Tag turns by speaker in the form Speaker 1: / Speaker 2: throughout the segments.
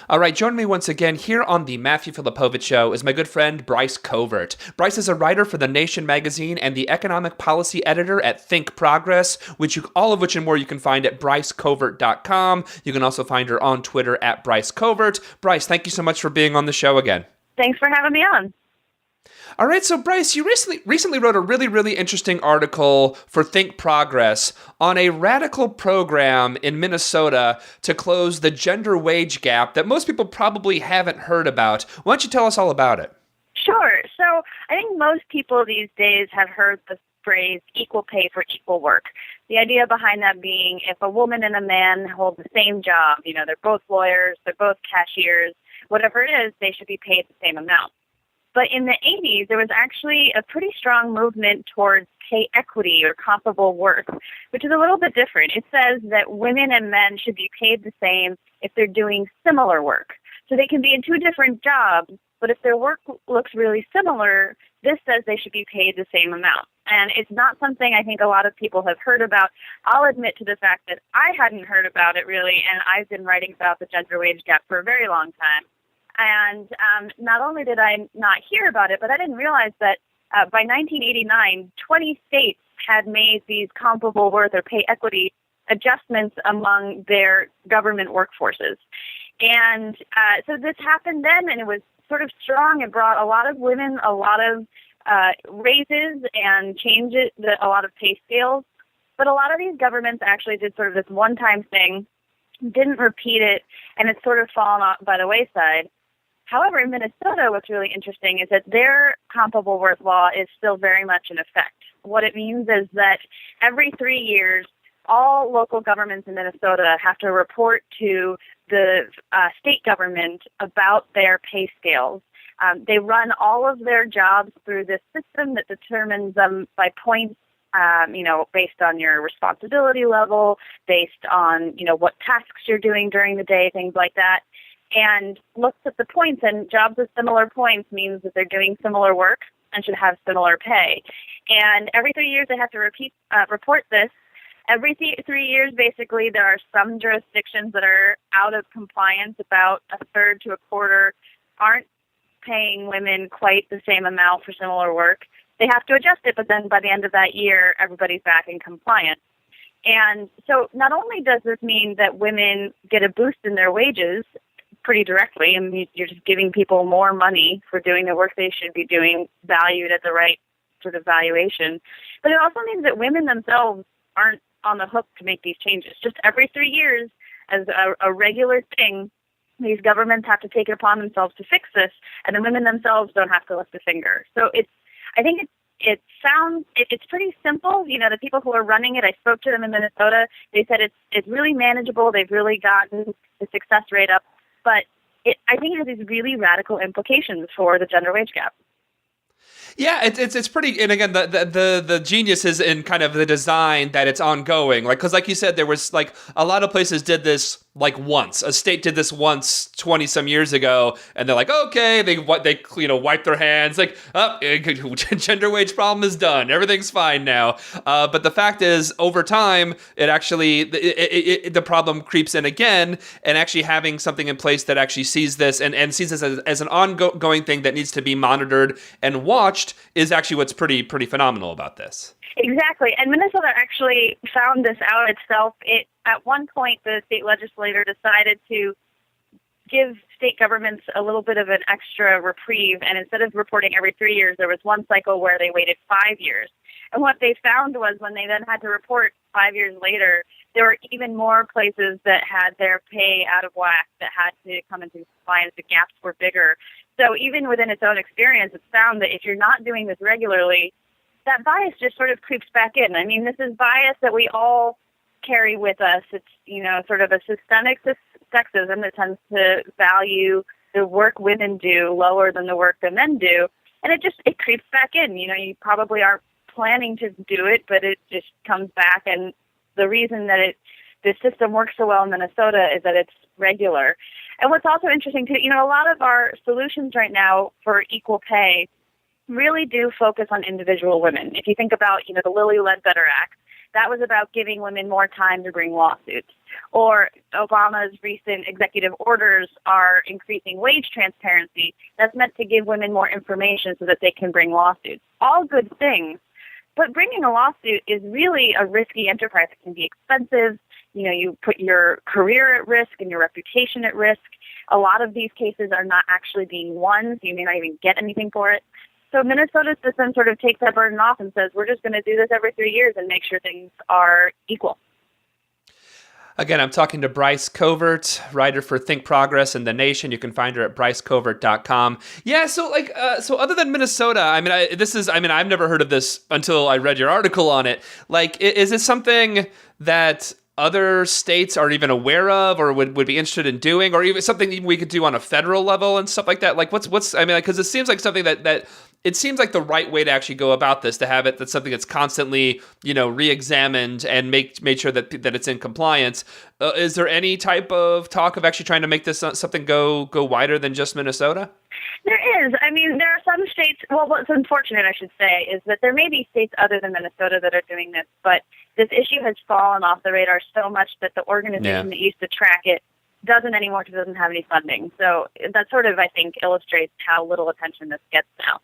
Speaker 1: All right, join me once again here on the Matthew Filipowicz Show is my good friend Bryce Covert. Bryce is a writer for the Nation magazine and the economic policy editor at ThinkProgress, all of which and more you can find at brycecovert.com. You can also find her on Twitter at Bryce Covert. Bryce, thank you so much for being on the show again.
Speaker 2: Thanks for having me on.
Speaker 1: All right, so Bryce, you recently wrote a really interesting article for ThinkProgress on a radical program in Minnesota to close the gender wage gap that most people probably haven't heard about. Why don't you tell us all about it?
Speaker 2: Sure. So I think most people these days have heard the phrase equal pay for equal work. The idea behind that being if a woman and a man hold the same job, they're both lawyers, they're both cashiers, whatever it is, they should be paid the same amount. But in the 80s, there was actually a pretty strong movement towards pay equity or comparable work, which is a little bit different. It says that women and men should be paid the same if they're doing similar work. So they can be in two different jobs, but if their work looks really similar, this says they should be paid the same amount. And it's not something I think a lot of people have heard about. I'll admit to the fact that I hadn't heard about it really, and I've been writing about the gender wage gap for a very long time. And not only did I not hear about it, but I didn't realize that by 1989, 20 states had made these comparable work or pay equity adjustments among their government workforces. And so this happened then, and it was sort of strong. It brought a lot of women a lot of raises and changed a lot of pay scales. But a lot of these governments actually did sort of this one-time thing, didn't repeat it, and it's sort of fallen off by the wayside. However, in Minnesota, what's really interesting is that their comparable work law is still very much in effect. What it means is that every 3 years, all local governments in Minnesota have to report to the state government about their pay scales. They run all of their jobs through this system that determines them by points, based on your responsibility level, based on, what tasks you're doing during the day, things like that, and looks at the points, and jobs with similar points means that they're doing similar work and should have similar pay. And every 3 years they have to report this. Every 3 years, basically, there are some jurisdictions that are out of compliance. About a third to a quarter aren't paying women quite the same amount for similar work. They have to adjust it, but then by the end of that year, everybody's back in compliance. And so not only does this mean that women get a boost in their wages pretty directly, and you're just giving people more money for doing the work they should be doing, valued at the right sort of valuation, but it also means that women themselves aren't on the hook to make these changes. Just every 3 years, as a regular thing, these governments have to take it upon themselves to fix this, and the women themselves don't have to lift a finger. So I think it's pretty simple. The people who are running it, I spoke to them in Minnesota. They said it's really manageable. They've really gotten the success rate up, but I think it has these really radical implications for the gender wage gap.
Speaker 1: Yeah, it's pretty, and again, the genius is in kind of the design that it's ongoing. Because like you said, there was a lot of places did this once. A state did this once 20 some years ago, and they're like, okay, they wipe their hands, gender wage problem is done, everything's fine now. But the fact is, over time, it actually the problem creeps in again, and actually having something in place that actually sees this and sees this as an ongoing thing that needs to be monitored and watched is actually what's pretty phenomenal about this.
Speaker 2: Exactly. And Minnesota actually found this out itself. At one point, the state legislature decided to give state governments a little bit of an extra reprieve. And instead of reporting every 3 years, there was one cycle where they waited 5 years. And what they found was when they then had to report 5 years later, there were even more places that had their pay out of whack, that had to come into compliance. The gaps were bigger. So even within its own experience, it's found that if you're not doing this regularly, that bias just sort of creeps back in. I mean, this is bias that we all carry with us. It's, sort of a systemic sexism that tends to value the work women do lower than the work that men do. And it creeps back in. You probably aren't planning to do it, but it just comes back. And the reason that the system works so well in Minnesota is that it's regular. And what's also interesting too, a lot of our solutions right now for equal pay really do focus on individual women. If you think about, the Lilly Ledbetter Act, that was about giving women more time to bring lawsuits. Or Obama's recent executive orders are increasing wage transparency. That's meant to give women more information so that they can bring lawsuits. All good things. But bringing a lawsuit is really a risky enterprise. It can be expensive. You put your career at risk and your reputation at risk. A lot of these cases are not actually being won, so you may not even get anything for it. So Minnesota's system sort of takes that burden off and says, we're just going to do this every 3 years and make sure things are equal.
Speaker 1: Again, I'm talking to Bryce Covert, writer for ThinkProgress and The Nation. You can find her at brycecovert.com. Yeah, so so other than Minnesota, I've never heard of this until I read your article on it. Like, is it something that other states are even aware of or would be interested in doing, or even something even we could do on a federal level and stuff like that? Like, because it seems like something that it seems like the right way to actually go about this, to have it that's something that's constantly, re-examined and made sure that it's in compliance. Is there any type of talk of actually trying to make this something go wider than just Minnesota?
Speaker 2: There is. I mean, there are some states, well, what's unfortunate, I should say, is that there may be states other than Minnesota that are doing this, but this issue has fallen off the radar so much that the organization that used to track it doesn't anymore because it doesn't have any funding. So that sort of, I think, illustrates how little attention this gets now.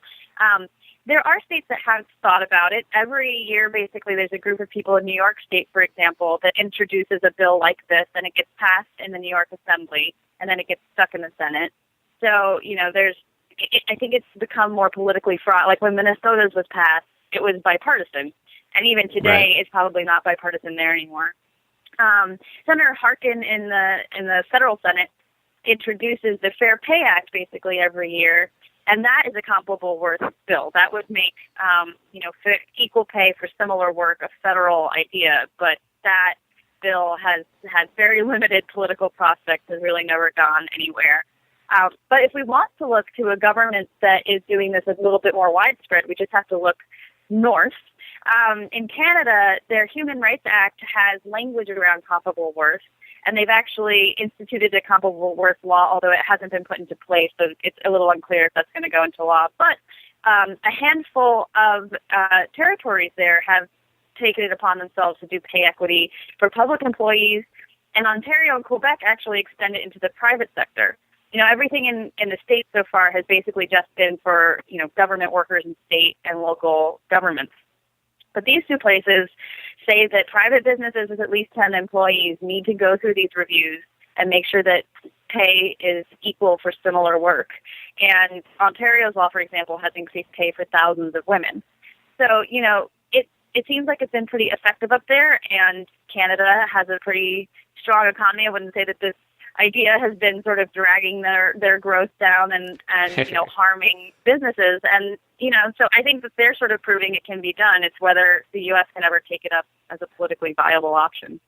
Speaker 2: There are states that have thought about it. Every year, basically, there's a group of people in New York State, for example, that introduces a bill like this, and it gets passed in the New York Assembly, and then it gets stuck in the Senate. So, I think it's become more politically fraught. Like when Minnesota's was passed, it was bipartisan. And even today, It's probably not bipartisan there anymore. Senator Harkin in the federal Senate introduces the Fair Pay Act basically every year, and that is a comparable worth bill. That would make equal pay for similar work a federal idea, but that bill has had very limited political prospects, has really never gone anywhere. But if we want to look to a government that is doing this a little bit more widespread, we just have to look north. In Canada, their Human Rights Act has language around comparable worth, and they've actually instituted a comparable worth law, although it hasn't been put into place, so it's a little unclear if that's going to go into law. But a handful of territories there have taken it upon themselves to do pay equity for public employees, and Ontario and Quebec actually extend it into the private sector. Everything in the state so far has basically just been for, government workers in state and local governments. But these two places say that private businesses with at least 10 employees need to go through these reviews and make sure that pay is equal for similar work. And Ontario's law, for example, has increased pay for thousands of women. So, it seems like it's been pretty effective up there, and Canada has a pretty strong economy. I wouldn't say that this idea has been sort of dragging their growth down and harming businesses. And, so I think that they're sort of proving it can be done. It's whether the U.S. can ever take it up as a politically viable option.